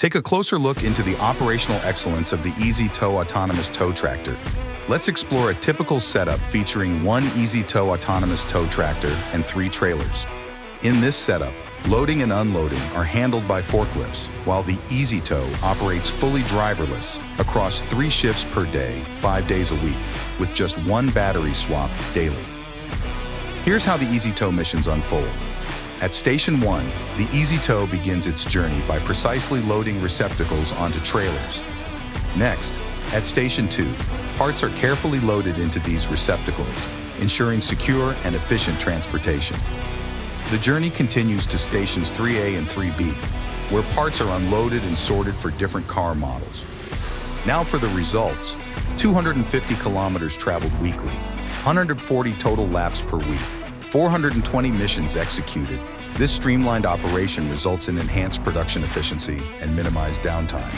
Take a closer look into the operational excellence of the EZTow Autonomous Tow Tractor. Let's explore a typical setup featuring one EZTow Autonomous Tow Tractor and 3 trailers. In this setup, loading and unloading are handled by forklifts, while the EZTow operates fully driverless across 3 shifts per day, 5 days a week, with just 1 battery swap daily. Here's how the EZTow missions unfold. At Station 1, the EZTow begins its journey by precisely loading receptacles onto trailers. Next, at Station 2, parts are carefully loaded into these receptacles, ensuring secure and efficient transportation. The journey continues to Stations 3A and 3B, where parts are unloaded and sorted for different car models. Now for the results: 250 kilometers traveled weekly, 140 total laps per week, 420 missions executed. This streamlined operation results in enhanced production efficiency and minimized downtime.